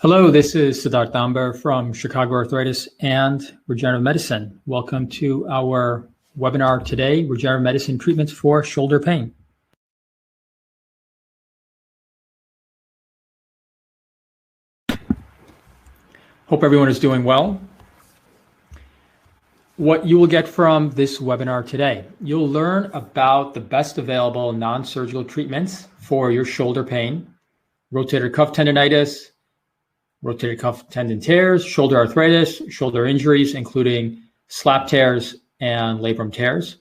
Hello, this is Siddharth Damber from Chicago Arthritis and Regenerative Medicine. Welcome to our webinar today, Regenerative Medicine Treatments for Shoulder Pain. Hope everyone is doing well. What you will get from this webinar today, you'll learn about the best available non-surgical treatments for your shoulder pain, rotator cuff tendonitis, rotator cuff tendon tears, shoulder arthritis, shoulder injuries, including slap tears and labrum tears.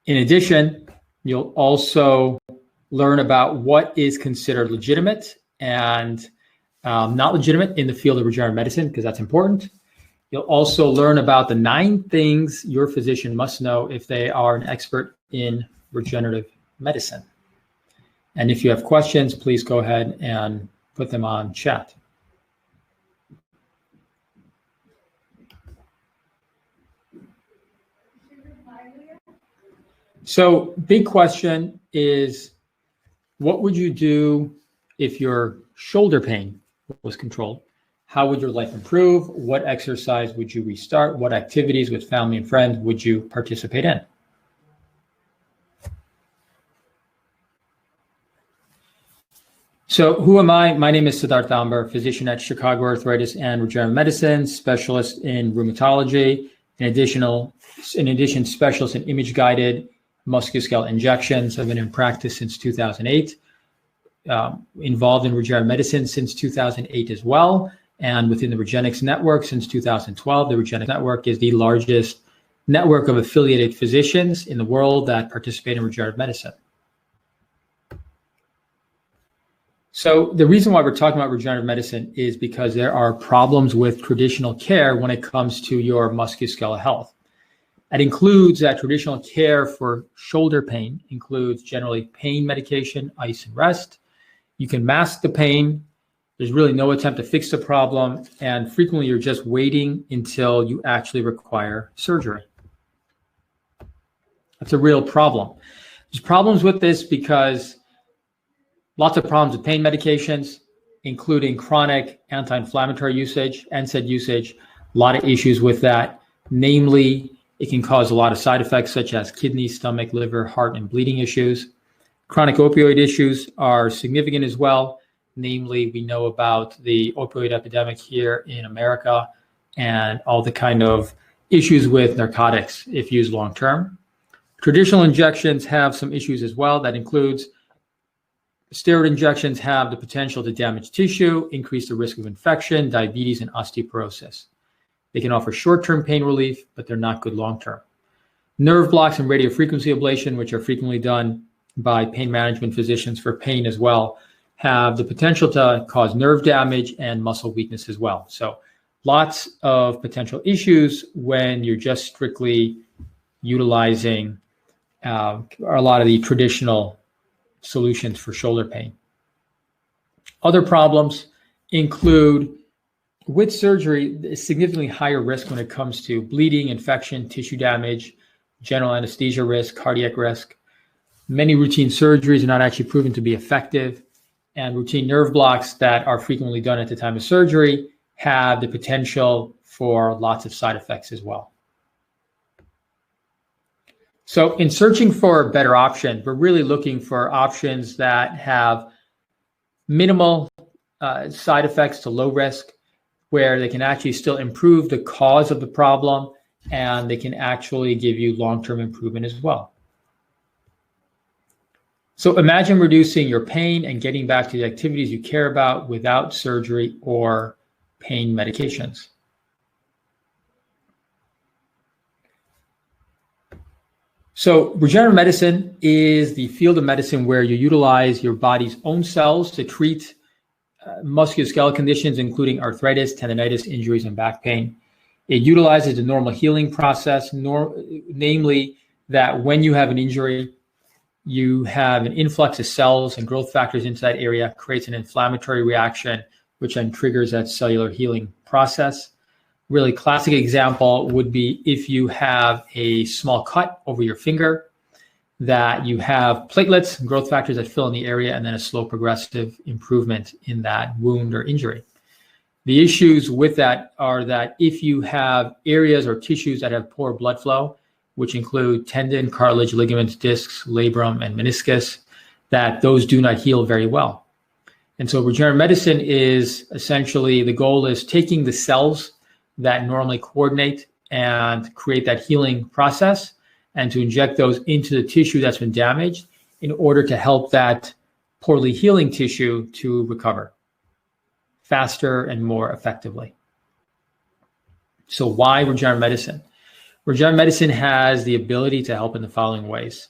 In addition, you'll also learn about what is considered legitimate and not legitimate in the field of regenerative medicine, because that's important. You'll also learn about the 9 things your physician must know if they are an expert in regenerative medicine. And if you have questions, please go ahead and put them on chat. So big question is, what would you do if your shoulder pain was controlled? How would your life improve? What exercise would you restart? What activities with family and friends would you participate in? So who am I? My name is Siddharth Damber, physician at Chicago Arthritis and Regenerative Medicine, specialist in rheumatology, in addition, specialist in image-guided musculoskeletal injections. I've been in practice since 2008, involved in regenerative medicine since 2008 as well, and within the Regenix network since 2012. The Regenix network is the largest network of affiliated physicians in the world that participate in regenerative medicine. So the reason why we're talking about regenerative medicine is because there are problems with traditional care when it comes to your musculoskeletal health. That includes that traditional care for shoulder pain includes generally pain medication, ice and rest. You can mask the pain. There's really no attempt to fix the problem. And frequently you're just waiting until you actually require surgery. That's a real problem. There's problems with this because lots of problems with pain medications, including chronic anti-inflammatory usage, NSAID usage, a lot of issues with that. Namely, it can cause a lot of side effects such as kidney, stomach, liver, heart, and bleeding issues. Chronic opioid issues are significant as well. Namely, we know about the opioid epidemic here in America and all the kind of issues with narcotics if used long-term. Traditional injections have some issues as well. That includes steroid injections have the potential to damage tissue, increase the risk of infection, diabetes, and osteoporosis. They can offer short-term pain relief, but they're not good long-term. Nerve blocks and radiofrequency ablation, which are frequently done by pain management physicians for pain as well, have the potential to cause nerve damage and muscle weakness as well. So lots of potential issues when you're just strictly utilizing a lot of the traditional solutions for shoulder pain. Other problems include, with surgery, significantly higher risk when it comes to bleeding, infection, tissue damage, general anesthesia risk, cardiac risk. Many routine surgeries are not actually proven to be effective, and routine nerve blocks that are frequently done at the time of surgery have the potential for lots of side effects as well. So in searching for a better option, we're really looking for options that have minimal side effects to low risk, where they can actually still improve the cause of the problem, and they can actually give you long-term improvement as well. So imagine reducing your pain and getting back to the activities you care about without surgery or pain medications. So regenerative medicine is the field of medicine where you utilize your body's own cells to treat musculoskeletal conditions, including arthritis, tendonitis, injuries, and back pain. It utilizes the normal healing process, namely that when you have an injury, you have an influx of cells and growth factors into that area, creates an inflammatory reaction, which then triggers that cellular healing process. Really classic example would be if you have a small cut over your finger, that you have platelets and growth factors that fill in the area, and then a slow progressive improvement in that wound or injury. The issues with that are that if you have areas or tissues that have poor blood flow, which include tendon, cartilage, ligaments, discs, labrum, and meniscus, that those do not heal very well. And so regenerative medicine is essentially, the goal is taking the cells that normally coordinate and create that healing process and to inject those into the tissue that's been damaged in order to help that poorly healing tissue to recover faster and more effectively. So why regenerative medicine? Regenerative medicine has the ability to help in the following ways: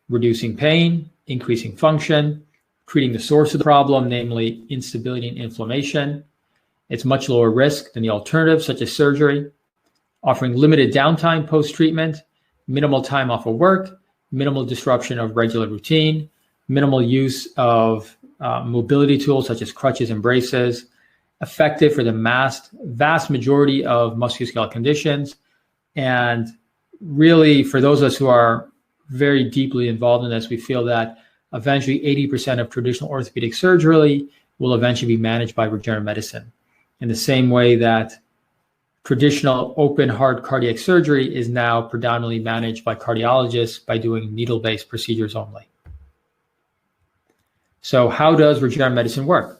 reducing pain, increasing function, treating the source of the problem, namely instability and inflammation. It's much lower risk than the alternatives, such as surgery, offering limited downtime post-treatment, minimal time off of work, minimal disruption of regular routine, minimal use of mobility tools such as crutches and braces, effective for the vast majority of musculoskeletal conditions. And really, for those of us who are very deeply involved in this, we feel that eventually 80% of traditional orthopedic surgery will eventually be managed by regenerative medicine. In the same way that traditional open heart cardiac surgery is now predominantly managed by cardiologists by doing needle-based procedures only. So how does regenerative medicine work?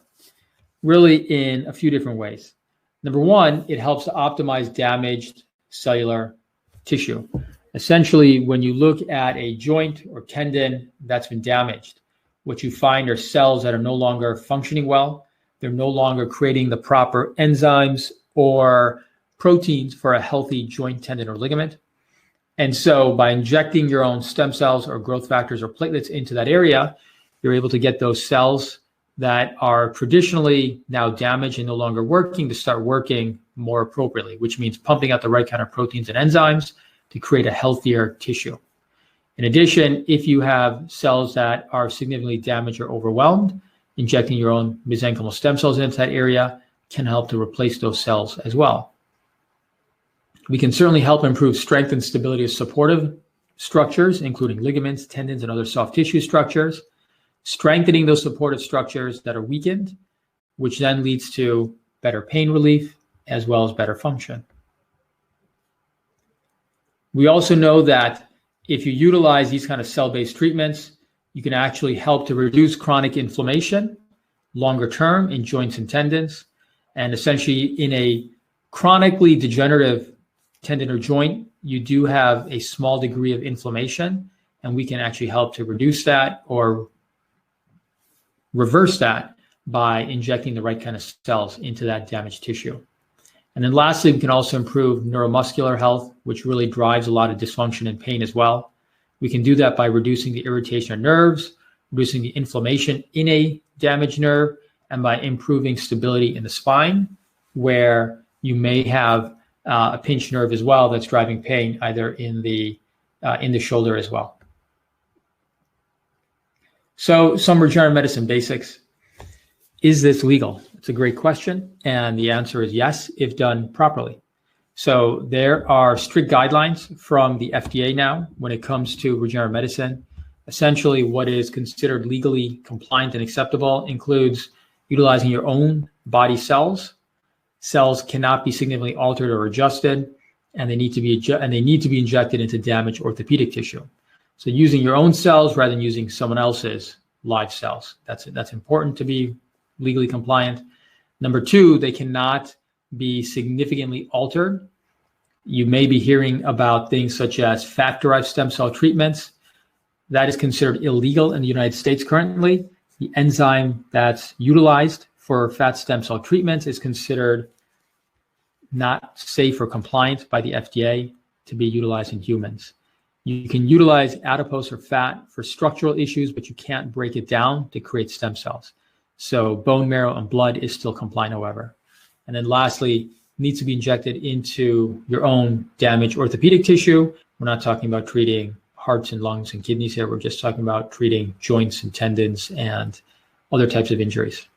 Really in a few different ways. Number one, it helps to optimize damaged cellular tissue. Essentially, when you look at a joint or tendon that's been damaged, what you find are cells that are no longer functioning well. They're no longer creating the proper enzymes or proteins for a healthy joint, tendon, or ligament. And so by injecting your own stem cells or growth factors or platelets into that area, you're able to get those cells that are traditionally now damaged and no longer working to start working more appropriately, which means pumping out the right kind of proteins and enzymes to create a healthier tissue. In addition, if you have cells that are significantly damaged or overwhelmed, injecting your own mesenchymal stem cells into that area can help to replace those cells as well. We can certainly help improve strength and stability of supportive structures, including ligaments, tendons, and other soft tissue structures, strengthening those supportive structures that are weakened, which then leads to better pain relief as well as better function. We also know that if you utilize these kind of cell-based treatments, you can actually help to reduce chronic inflammation longer term in joints and tendons. And essentially in a chronically degenerative tendon or joint, you do have a small degree of inflammation, and we can actually help to reduce that or reverse that by injecting the right kind of cells into that damaged tissue. And then lastly, we can also improve neuromuscular health, which really drives a lot of dysfunction and pain as well. We can do that by reducing the irritation of nerves, reducing the inflammation in a damaged nerve, and by improving stability in the spine, where you may have a pinched nerve as well that's driving pain either in the shoulder as well. So some regenerative medicine basics. Is this legal? It's a great question. And the answer is yes, if done properly. So there are strict guidelines from the FDA now when it comes to regenerative medicine. Essentially, what is considered legally compliant and acceptable includes utilizing your own body cells. Cells cannot be significantly altered or adjusted, and they need to be injected into damaged orthopedic tissue. So using your own cells rather than using someone else's live cells. That's important to be legally compliant. Number two, they cannot be significantly altered. You may be hearing about things such as fat-derived stem cell treatments. That is considered illegal in the United States currently. The enzyme that's utilized for fat stem cell treatments is considered not safe or compliant by the FDA to be utilized in humans. You can utilize adipose or fat for structural issues, but you can't break it down to create stem cells. So bone marrow and blood is still compliant, however. And then lastly, needs to be injected into your own damaged orthopedic tissue. We're not talking about treating hearts and lungs and kidneys here. We're just talking about treating joints and tendons and other types of injuries.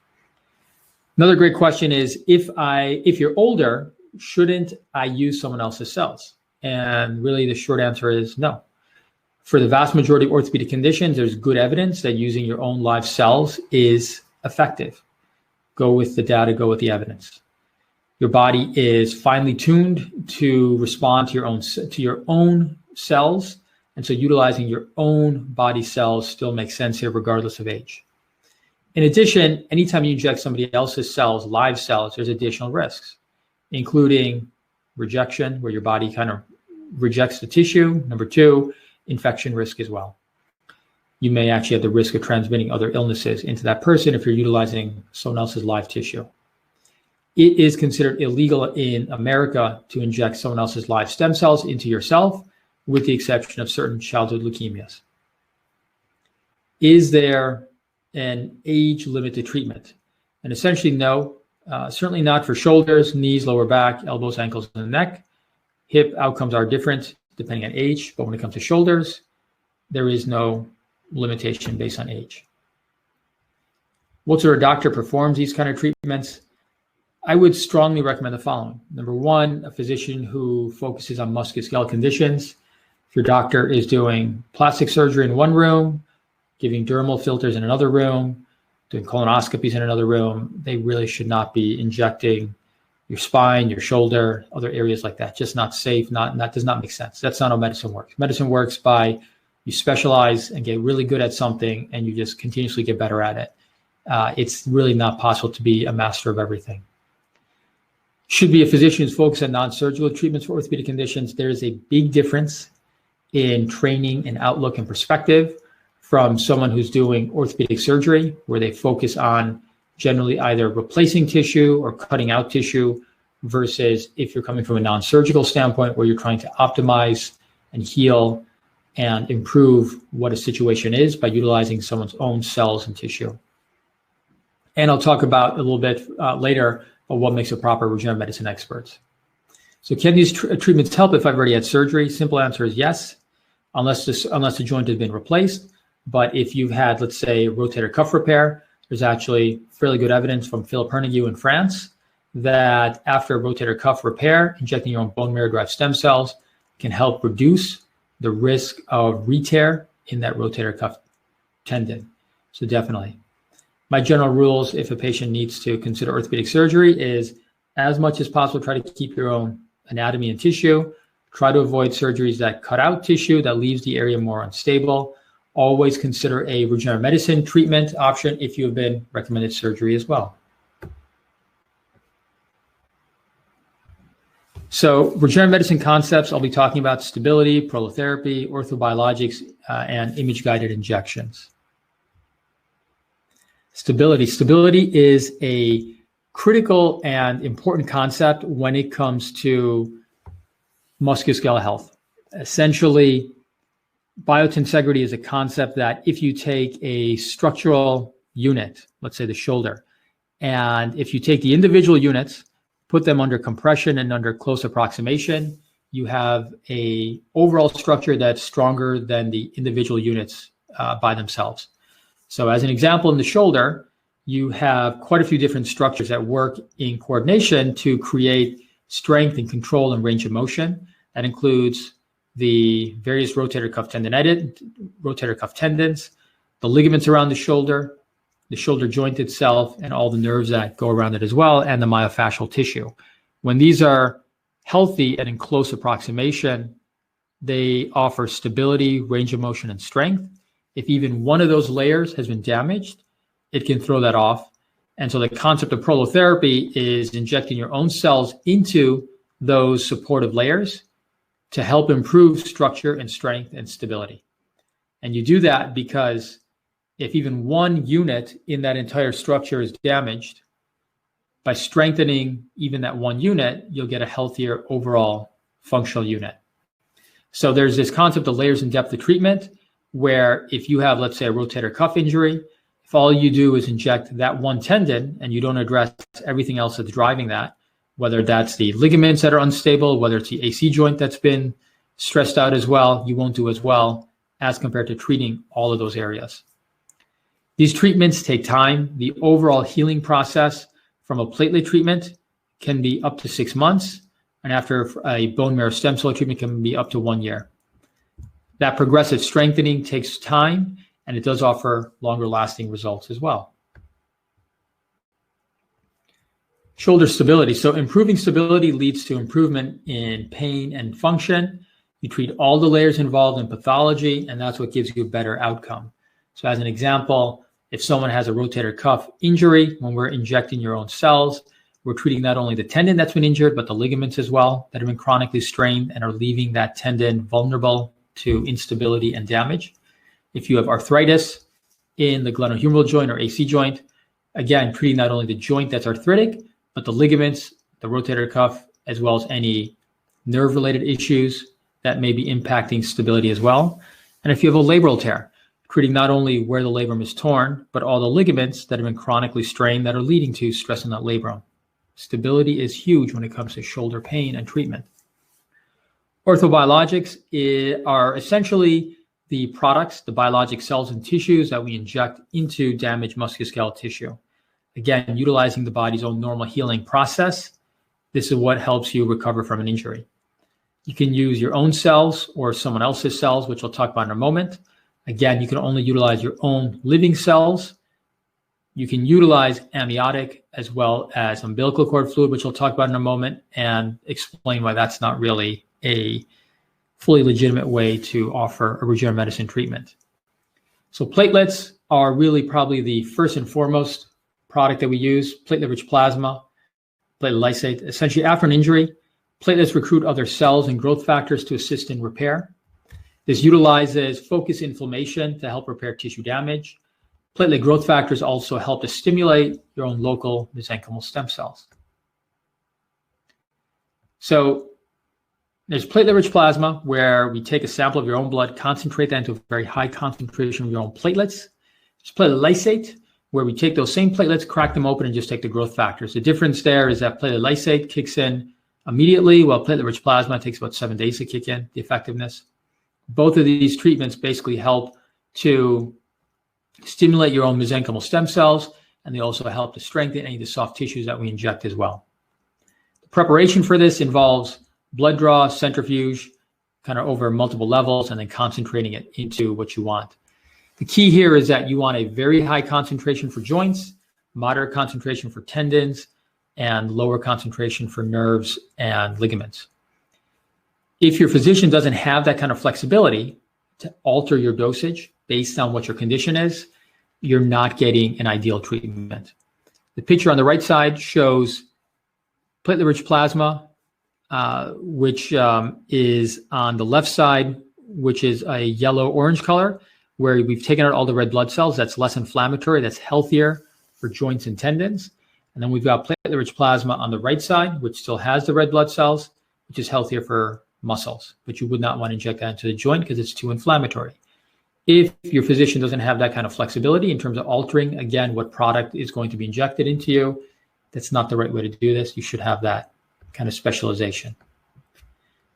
Another great question is, if you're older, shouldn't I use someone else's cells? And really the short answer is no. For the vast majority of orthopedic conditions, there's good evidence that using your own live cells is effective. Go with the data, go with the evidence. Your body is finely tuned to respond to your own cells, and so utilizing your own body cells still makes sense here regardless of age. In addition, anytime you inject somebody else's cells, live cells, there's additional risks, including rejection, where your body kind of rejects the tissue. Number two, infection risk as well. You may actually have the risk of transmitting other illnesses into that person if you're utilizing someone else's live tissue. It is considered illegal in America to inject someone else's live stem cells into yourself, with the exception of certain childhood leukemias. Is there an age limit to treatment? And essentially, no. Certainly not for shoulders, knees, lower back, elbows, ankles, and the neck. Hip outcomes are different depending on age, but when it comes to shoulders, there is no limitation based on age. What sort of doctor performs these kind of treatments? I would strongly recommend the following. Number one, a physician who focuses on musculoskeletal conditions. If your doctor is doing plastic surgery in one room, giving dermal filters in another room, doing colonoscopies in another room, they really should not be injecting your spine, your shoulder, other areas like that. Just not safe, that does not make sense. That's not how medicine works. Medicine works by you specialize and get really good at something and you just continuously get better at it. It's really not possible to be a master of everything. Should be a physician who's focused on non-surgical treatments for orthopedic conditions. There is a big difference in training and outlook and perspective from someone who's doing orthopedic surgery, where they focus on generally either replacing tissue or cutting out tissue, versus if you're coming from a non-surgical standpoint where you're trying to optimize and heal and improve what a situation is by utilizing someone's own cells and tissue. And I'll talk about a little bit later of what makes a proper regenerative medicine expert. So can these treatments help if I've already had surgery? Simple answer is yes, unless the joint has been replaced. But if you've had, let's say, rotator cuff repair, there's actually fairly good evidence from Philip Hernigue in France that after rotator cuff repair, injecting your own bone marrow-derived stem cells can help reduce the risk of re-tear in that rotator cuff tendon. So definitely. My general rules, if a patient needs to consider orthopedic surgery, is as much as possible, try to keep your own anatomy and tissue. Try to avoid surgeries that cut out tissue, that leaves the area more unstable. Always consider a regenerative medicine treatment option if you have been recommended surgery as well. So regenerative medicine concepts, I'll be talking about stability, prolotherapy, orthobiologics, and image-guided injections. Stability. Stability is a critical and important concept when it comes to musculoskeletal health. Essentially, biotensegrity is a concept that if you take a structural unit, let's say the shoulder, and if you take the individual units, put them under compression and under close approximation, you have a overall structure that's stronger than the individual units by themselves. So as an example, in the shoulder, you have quite a few different structures that work in coordination to create strength and control and range of motion. That includes the various rotator cuff tendons, the ligaments around the shoulder joint itself, and all the nerves that go around it as well, and the myofascial tissue. When these are healthy and in close approximation, they offer stability, range of motion, and strength. If even one of those layers has been damaged, it can throw that off. And so the concept of prolotherapy is injecting your own cells into those supportive layers to help improve structure and strength and stability. And you do that because if even one unit in that entire structure is damaged, by strengthening even that one unit, you'll get a healthier overall functional unit. So there's this concept of layers and depth of treatment, where if you have, let's say, a rotator cuff injury, if all you do is inject that one tendon and you don't address everything else that's driving that, whether that's the ligaments that are unstable, whether it's the AC joint that's been stressed out as well, you won't do as well as compared to treating all of those areas. These treatments take time. The overall healing process from a platelet treatment can be up to 6 months, and after a bone marrow stem cell treatment can be up to 1 year. That progressive strengthening takes time, and it does offer longer lasting results as well. Shoulder stability. So improving stability leads to improvement in pain and function. You treat all the layers involved in pathology, and that's what gives you a better outcome. So as an example, if someone has a rotator cuff injury, when we're injecting your own cells, we're treating not only the tendon that's been injured, but the ligaments as well that have been chronically strained and are leaving that tendon vulnerable to instability and damage. If you have arthritis in the glenohumeral joint or AC joint, again, treating not only the joint that's arthritic, but the ligaments, the rotator cuff, as well as any nerve-related issues that may be impacting stability as well. And if you have a labral tear, treating not only where the labrum is torn, but all the ligaments that have been chronically strained that are leading to stress in that labrum. Stability is huge when it comes to shoulder pain and treatment. OrthoBiologics are essentially the products, the biologic cells and tissues that we inject into damaged musculoskeletal tissue. Again, utilizing the body's own normal healing process, this is what helps you recover from an injury. You can use your own cells or someone else's cells, which we'll talk about in a moment. Again, you can only utilize your own living cells. You can utilize amniotic as well as umbilical cord fluid, which we'll talk about in a moment, and explain why that's not really a fully legitimate way to offer a regenerative medicine treatment. So platelets are really probably the first and foremost product that we use, platelet-rich plasma, platelet lysate. Essentially, after an injury, platelets recruit other cells and growth factors to assist in repair. This utilizes focused inflammation to help repair tissue damage. Platelet growth factors also help to stimulate your own local mesenchymal stem cells. So there's platelet-rich plasma, where we take a sample of your own blood, concentrate that into a very high concentration of your own platelets. There's platelet lysate, where we take those same platelets, crack them open, and just take the growth factors. The difference there is that platelet lysate kicks in immediately, while platelet-rich plasma takes about 7 days to kick in, the effectiveness. Both of these treatments basically help to stimulate your own mesenchymal stem cells, and they also help to strengthen any of the soft tissues that we inject as well. The preparation for this involves blood draw, centrifuge, kind of over multiple levels, and then concentrating it into what you want. The key here is that you want a very high concentration for joints, moderate concentration for tendons, and lower concentration for nerves and ligaments. If your physician doesn't have that kind of flexibility to alter your dosage based on what your condition is, you're not getting an ideal treatment. The picture on the right side shows platelet-rich plasma, which is on the left side, which is a yellow-orange color, where we've taken out all the red blood cells. That's less inflammatory, that's healthier for joints and tendons. And then we've got platelet-rich plasma on the right side, which still has the red blood cells, which is healthier for muscles. But you would not want to inject that into the joint because it's too inflammatory. If your physician doesn't have that kind of flexibility in terms of altering, again, what product is going to be injected into you, that's not the right way to do this. You should have that kind of specialization.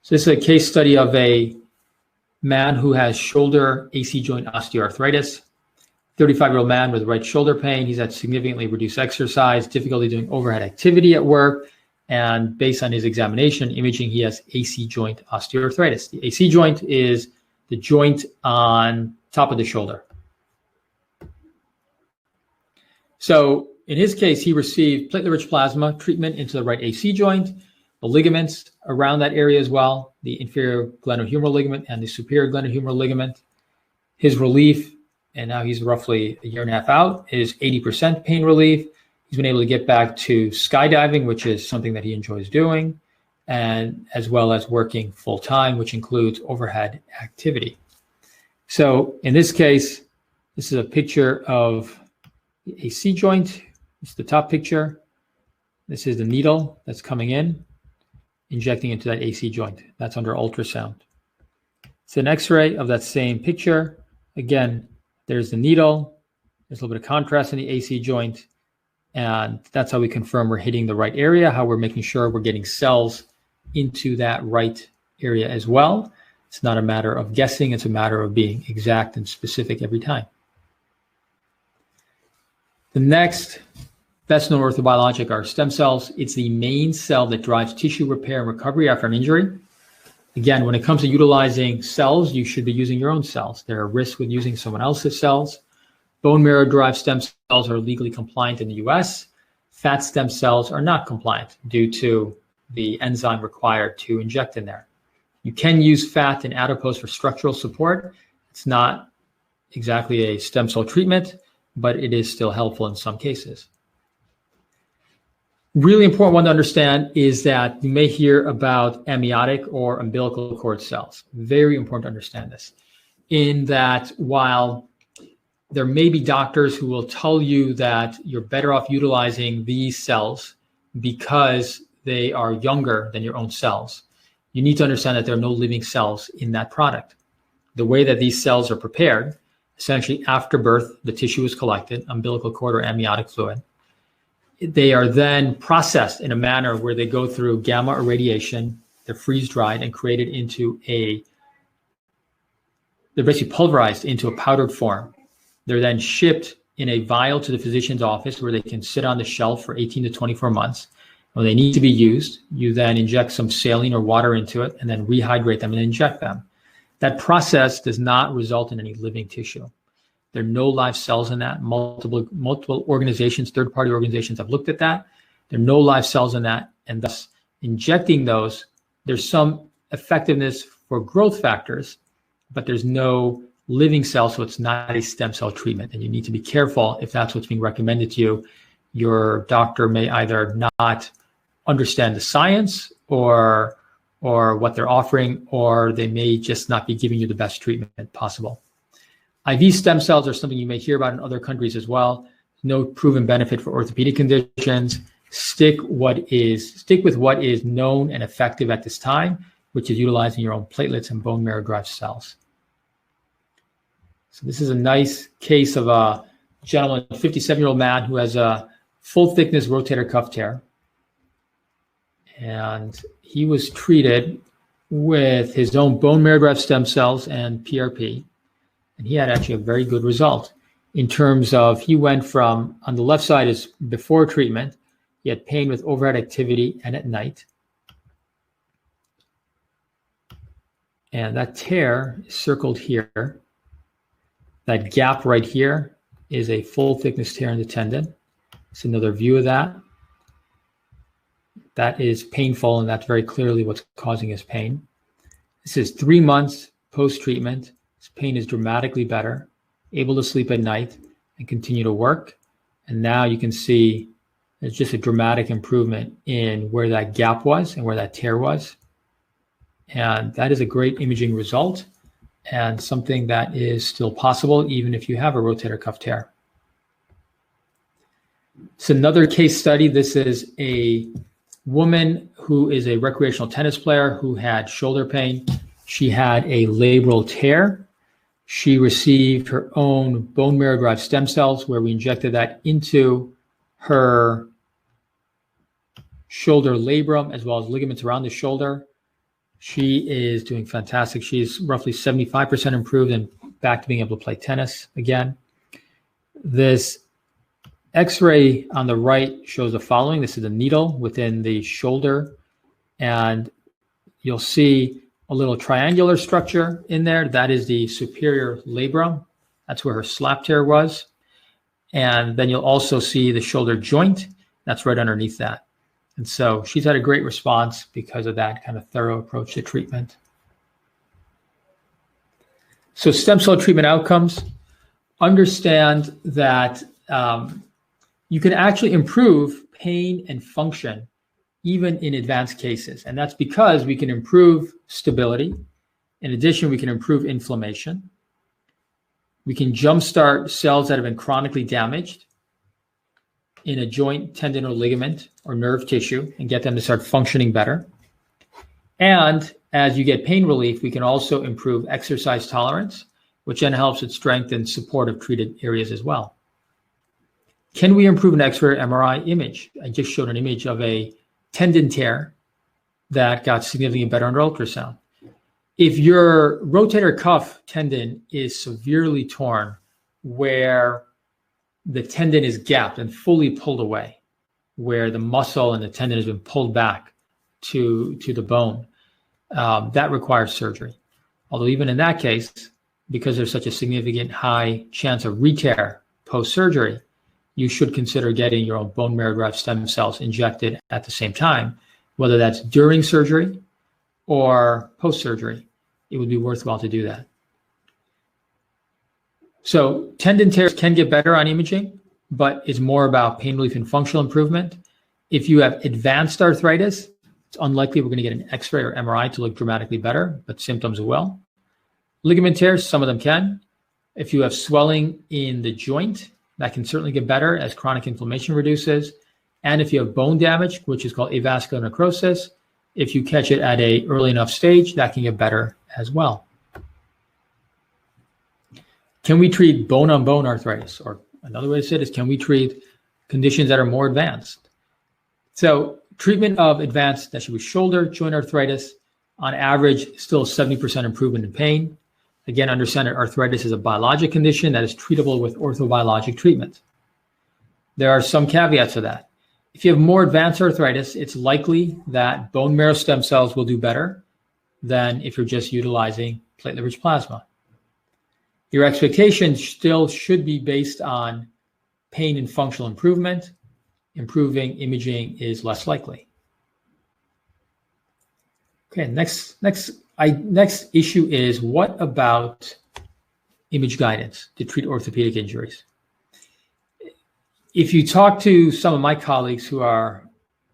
So this is a case study of a man who has shoulder AC joint osteoarthritis, 35-year-old man with right shoulder pain. He's had significantly reduced exercise, difficulty doing overhead activity at work, and based on his examination, imaging, he has AC joint osteoarthritis. The AC joint is the joint on top of the shoulder. So in his case, he received platelet-rich plasma treatment into the right AC joint, the ligaments around that area as well, the inferior glenohumeral ligament and the superior glenohumeral ligament. His relief, and now he's roughly a year and a half out, is 80% pain relief. He's been able to get back to skydiving, which is something that he enjoys doing, and as well as working full-time, which includes overhead activity. So in this case, this is a picture of the AC joint. This is the top picture. This is the needle that's coming in, injecting into that AC joint. That's under ultrasound. It's an X-ray of that same picture. Again, there's the needle. There's a little bit of contrast in the AC joint. And that's how we confirm we're hitting the right area, how we're making sure we're getting cells into that right area as well. It's not a matter of guessing. It's a matter of being exact and specific every time. The next best-known orthobiologic are stem cells. It's the main cell that drives tissue repair and recovery after an injury. Again, when it comes to utilizing cells, you should be using your own cells. There are risks with using someone else's cells. Bone marrow-derived stem cells are legally compliant in the US. fat stem cells are not compliant due to the enzyme required to inject in there. You can use fat and adipose for structural support. It's not exactly a stem cell treatment, but it is still helpful in some cases. Really important one to understand is that you may hear about amniotic or umbilical cord cells. Very important to understand this, in that while there may be doctors who will tell you that you're better off utilizing these cells because they are younger than your own cells, you need to understand that there are no living cells in that product. The way that these cells are prepared, essentially after birth, the tissue is collected, umbilical cord or amniotic fluid. They are then processed in a manner where they go through gamma irradiation, they're freeze-dried and created into they're basically pulverized into a powdered form. They're then shipped in a vial to the physician's office where they can sit on the shelf for 18 to 24 months. When they need to be used, you then inject some saline or water into it and then rehydrate them and inject them. That process does not result in any living tissue. There are no live cells in that. Multiple organizations, third-party organizations have looked at that. There are no live cells in that, and thus injecting those, there's some effectiveness for growth factors, but there's no living cells, so it's not a stem cell treatment, and you need to be careful if that's what's being recommended to you. Your doctor may either not understand the science or what they're offering, or they may just not be giving you the best treatment possible. IV stem cells are something you may hear about in other countries as well. No proven benefit for orthopedic conditions. Stick with what is known and effective at this time, which is utilizing your own platelets and bone marrow derived cells. So this is a nice case of a gentleman, a 57-year-old man who has a full thickness rotator cuff tear. And he was treated with his own bone marrow derived stem cells and PRP. And he had actually a very good result in terms of, he went from, on the left side is before treatment, he had pain with overhead activity and at night. And that tear is circled here. That gap right here is a full thickness tear in the tendon. It's another view of that. That is painful, and that's very clearly what's causing his pain. This is 3 months post-treatment. His pain is dramatically better, able to sleep at night and continue to work. And now you can see there's just a dramatic improvement in where that gap was and where that tear was. And that is a great imaging result and something that is still possible even if you have a rotator cuff tear. It's another case study. This is a woman who is a recreational tennis player who had shoulder pain. She had a labral tear. She received her own bone marrow derived stem cells where we injected that into her shoulder labrum as well as ligaments around the shoulder. She is doing fantastic. She's roughly 75% improved and back to being able to play tennis again. This X-ray on the right shows the following. This is a needle within the shoulder, and you'll see a little triangular structure in there. That is the superior labrum. That's where her slap tear was. And then you'll also see the shoulder joint. That's right underneath that. And so she's had a great response because of that kind of thorough approach to treatment. So stem cell treatment outcomes. Understand that you can actually improve pain and function even in advanced cases. And that's because we can improve stability. In addition, we can improve inflammation. We can jumpstart cells that have been chronically damaged in a joint, tendon, or ligament or nerve tissue and get them to start functioning better. And as you get pain relief, we can also improve exercise tolerance, which then helps with strength and support of treated areas as well. Can we improve an X-ray or MRI image? I just showed an image of a tendon tear that got significantly better under ultrasound. If your rotator cuff tendon is severely torn, where the tendon is gapped and fully pulled away, where the muscle and the tendon has been pulled back to the bone, that requires surgery. Although even in that case, because there's such a significant high chance of re-tear post-surgery, you should consider getting your own bone marrow-derived stem cells injected at the same time, whether that's during surgery or post-surgery. It would be worthwhile to do that. So tendon tears can get better on imaging, but it's more about pain relief and functional improvement. If you have advanced arthritis, it's unlikely we're going to get an X-ray or MRI to look dramatically better, but symptoms will. Ligament tears, some of them can. If you have swelling in the joint, that can certainly get better as chronic inflammation reduces. And if you have bone damage, which is called avascular necrosis, if you catch it at an early enough stage, that can get better as well. Can we treat bone-on-bone arthritis? Or another way to say it is, can we treat conditions that are more advanced? So treatment of advanced, that should be shoulder joint arthritis, on average, still 70% improvement in pain. Again, understand that arthritis is a biologic condition that is treatable with orthobiologic treatment. There are some caveats to that. If you have more advanced arthritis, it's likely that bone marrow stem cells will do better than if you're just utilizing platelet-rich plasma. Your expectations still should be based on pain and functional improvement. Improving imaging is less likely. Okay, next issue is, what about image guidance to treat orthopedic injuries? If you talk to some of my colleagues who are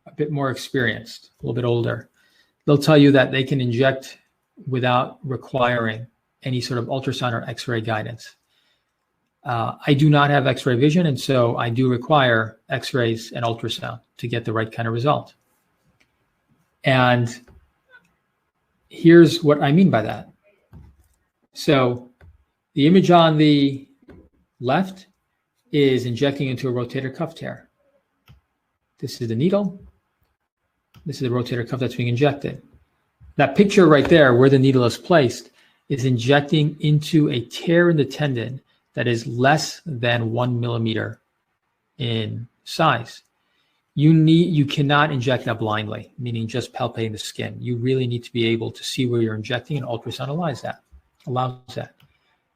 a bit more experienced, a little bit older, they'll tell you that they can inject without requiring any sort of ultrasound or X-ray guidance. I do not have X-ray vision, and so I do require X-rays and ultrasound to get the right kind of result. And here's what I mean by that. So the image on the left is injecting into a rotator cuff tear. This is the needle. This is the rotator cuff that's being injected. That picture right there, where the needle is placed, is injecting into a tear in the tendon that is less than 1 millimeter in size. You cannot inject that blindly, meaning just palpating the skin. You really need to be able to see where you're injecting, and ultrasound allows that.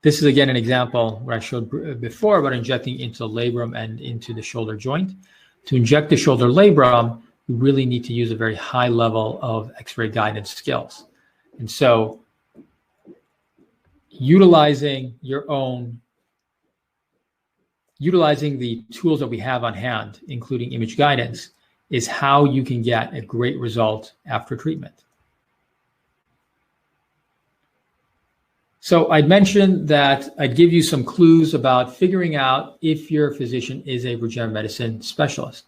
This is again an example where I showed before about injecting into the labrum and into the shoulder joint. To inject the shoulder labrum, you really need to use a very high level of X-ray guidance skills. And so utilizing the tools that we have on hand, including image guidance, is how you can get a great result after treatment. So I'd mentioned that I'd give you some clues about figuring out if your physician is a regenerative medicine specialist.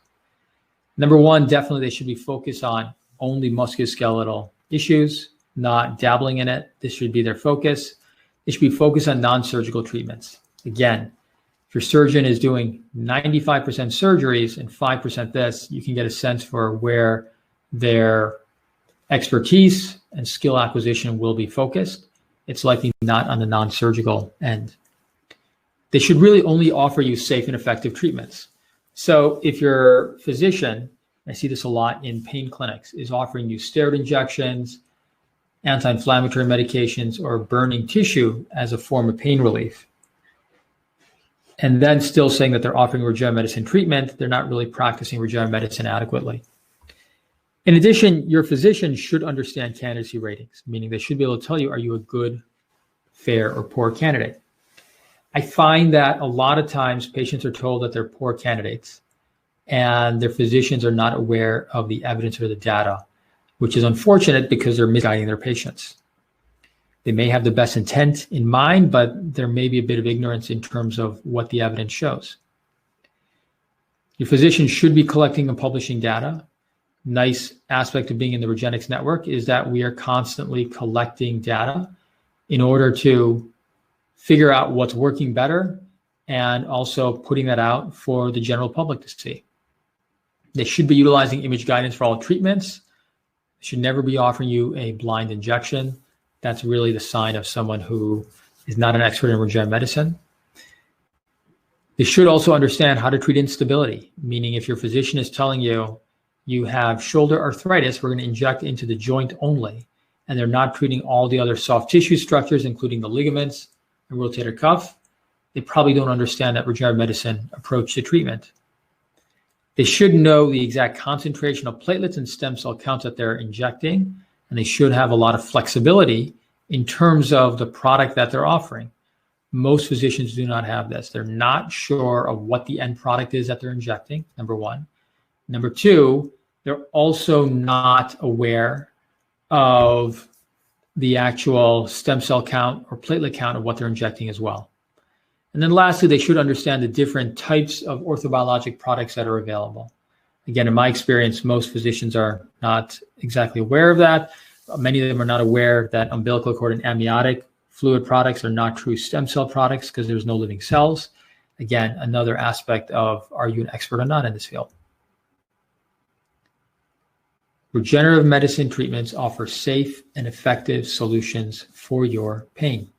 Number one, definitely they should be focused on only musculoskeletal issues, not dabbling in it. This should be their focus. They should be focused on non-surgical treatments. Again, if your surgeon is doing 95% surgeries and 5% this, you can get a sense for where their expertise and skill acquisition will be focused. It's likely not on the non-surgical end. They should really only offer you safe and effective treatments. So if your physician, I see this a lot in pain clinics, is offering you steroid injections, anti-inflammatory medications, or burning tissue as a form of pain relief, and then still saying that they're offering regenerative medicine treatment, they're not really practicing regenerative medicine adequately. In addition, your physician should understand candidacy ratings, meaning they should be able to tell you, are you a good, fair, or poor candidate? I find that a lot of times patients are told that they're poor candidates and their physicians are not aware of the evidence or the data, which is unfortunate because they're misguiding their patients. They may have the best intent in mind, but there may be a bit of ignorance in terms of what the evidence shows. Your physician should be collecting and publishing data. Nice aspect of being in the Regenetics network is that we are constantly collecting data in order to figure out what's working better and also putting that out for the general public to see. They should be utilizing image guidance for all treatments. They should never be offering you a blind injection. That's really the sign of someone who is not an expert in regenerative medicine. They should also understand how to treat instability, meaning if your physician is telling you, you have shoulder arthritis, we're going to inject into the joint only, and they're not treating all the other soft tissue structures, including the ligaments and rotator cuff, they probably don't understand that regenerative medicine approach to treatment. They should know the exact concentration of platelets and stem cell counts that they're injecting, and they should have a lot of flexibility in terms of the product that they're offering. Most physicians do not have this. They're not sure of what the end product is that they're injecting, number one. Number two, they're also not aware of the actual stem cell count or platelet count of what they're injecting as well. And then lastly, they should understand the different types of orthobiologic products that are available. Again, in my experience, most physicians are not exactly aware of that. Many of them are not aware that umbilical cord and amniotic fluid products are not true stem cell products because there's no living cells. Again, another aspect of, are you an expert or not in this field? Regenerative medicine treatments offer safe and effective solutions for your pain.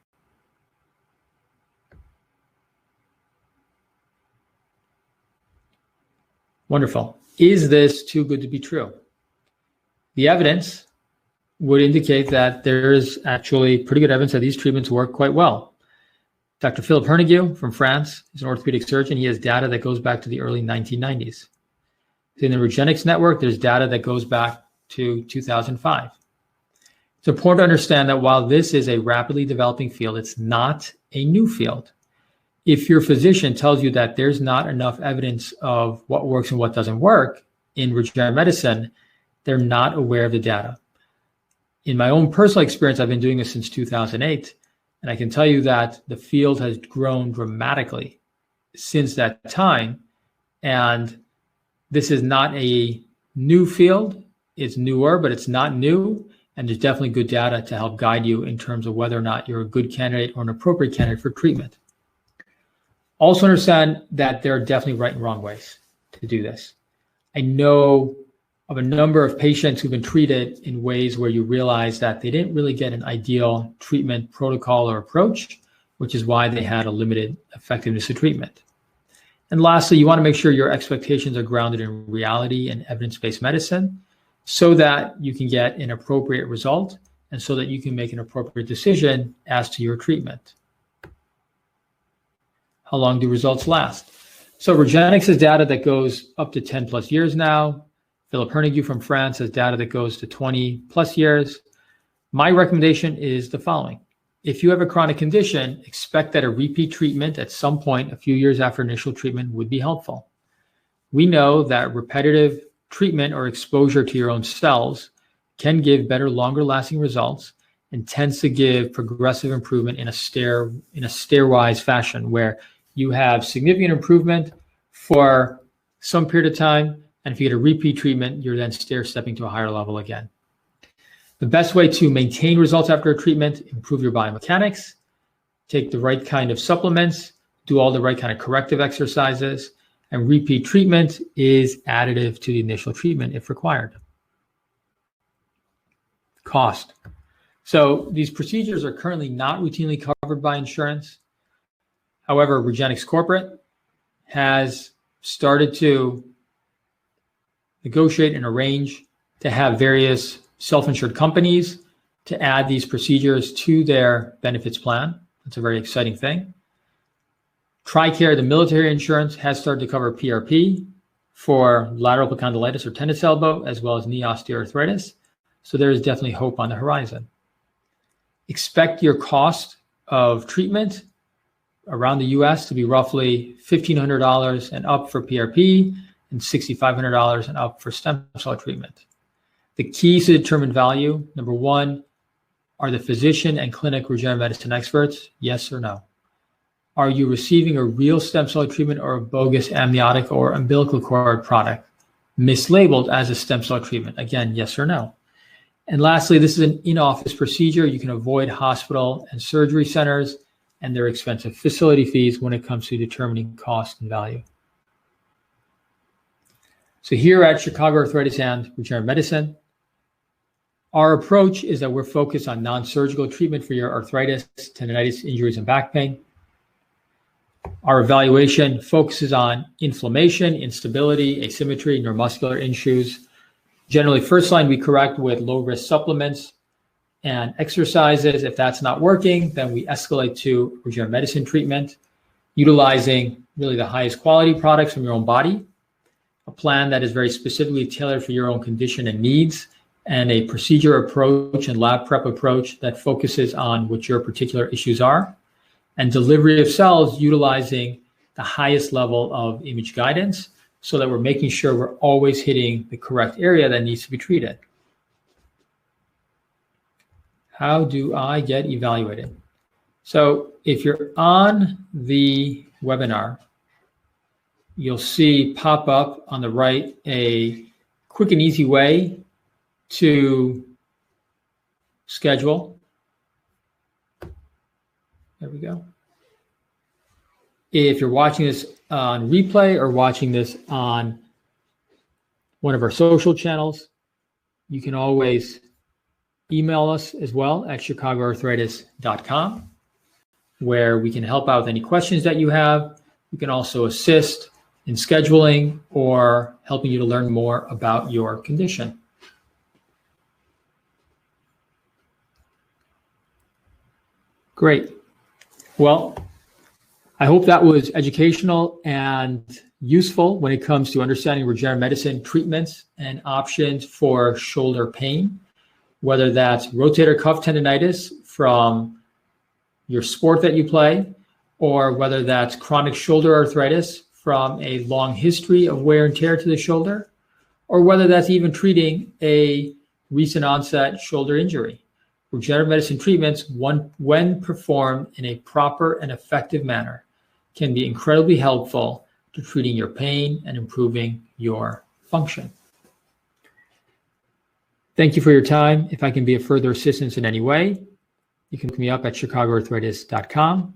Wonderful. Is this too good to be true? The evidence would indicate that there is actually pretty good evidence that these treatments work quite well. Dr. Philippe Hernegue from France is an orthopedic surgeon. He has data that goes back to the early 1990s. In the Regenetics Network, there's data that goes back to 2005. It's important to understand that while this is a rapidly developing field, it's not a new field. If your physician tells you that there's not enough evidence of what works and what doesn't work in regenerative medicine, they're not aware of the data. In my own personal experience, I've been doing this since 2008, and I can tell you that the field has grown dramatically since that time. And this is not a new field. It's newer, but it's not new. And there's definitely good data to help guide you in terms of whether or not you're a good candidate or an appropriate candidate for treatment. Also understand that there are definitely right and wrong ways to do this. I know of a number of patients who've been treated in ways where you realize that they didn't really get an ideal treatment protocol or approach, which is why they had a limited effectiveness of treatment. And lastly, you want to make sure your expectations are grounded in reality and evidence-based medicine so that you can get an appropriate result and so that you can make an appropriate decision as to your treatment. How long do results last? So Regenetics has data that goes up to 10 plus years now. Philippe Hernegue from France has data that goes to 20 plus years. My recommendation is the following. If you have a chronic condition, expect that a repeat treatment at some point a few years after initial treatment would be helpful. We know that repetitive treatment or exposure to your own cells can give better, longer lasting results and tends to give progressive improvement in a stairwise fashion where you have significant improvement for some period of time. And if you get a repeat treatment, you're then stair-stepping to a higher level again. The best way to maintain results after a treatment, improve your biomechanics, take the right kind of supplements, do all the right kind of corrective exercises, and repeat treatment is additive to the initial treatment if required. Cost. So these procedures are currently not routinely covered by insurance. However, Regenetics Corporate has started to negotiate and arrange to have various self-insured companies to add these procedures to their benefits plan. That's a very exciting thing. TRICARE, the military insurance, has started to cover PRP for lateral epicondylitis or tendon elbow, as well as knee osteoarthritis. So there is definitely hope on the horizon. Expect your cost of treatment around the US to be roughly $1,500 and up for PRP and $6,500 and up for stem cell treatment. The keys to determine value, number one, are the physician and clinic regenerative medicine experts, yes or no? Are you receiving a real stem cell treatment or a bogus amniotic or umbilical cord product mislabeled as a stem cell treatment? Again, yes or no? And lastly, this is an in-office procedure. You can avoid hospital and surgery centers and their expensive facility fees when it comes to determining cost and value. So here at Chicago Arthritis and Regenerative Medicine, our approach is that we're focused on non-surgical treatment for your arthritis, tendonitis, injuries, and back pain. Our evaluation focuses on inflammation, instability, asymmetry, neuromuscular issues. Generally, first line we correct with low-risk supplements and exercises. If that's not working, then we escalate to regenerative medicine treatment. utilizing really the highest quality products from your own body, a plan that is very specifically tailored for your own condition and needs, and a procedure approach and lab prep approach that focuses on what your particular issues are, and delivery of cells utilizing the highest level of image guidance so that we're making sure we're always hitting the correct area that needs to be treated. How do I get evaluated? So if you're on the webinar, you'll see pop up on the right a quick and easy way to schedule. There we go. If you're watching this on replay or watching this on one of our social channels, you can always email us as well at chicagoarthritis.com, where we can help out with any questions that you have. We can also assist in scheduling or helping you to learn more about your condition. Great. Well, I hope that was educational and useful when it comes to understanding regenerative medicine treatments and options for shoulder pain, whether that's rotator cuff tendonitis from your sport that you play, or whether that's chronic shoulder arthritis from a long history of wear and tear to the shoulder, or whether that's even treating a recent onset shoulder injury. Regenerative medicine treatments, when performed in a proper and effective manner, can be incredibly helpful to treating your pain and improving your function. Thank you for your time. If I can be of further assistance in any way, you can look me up at chicagoarthritis.com.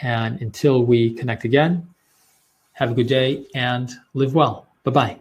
And until we connect again, have a good day and live well. Bye-bye.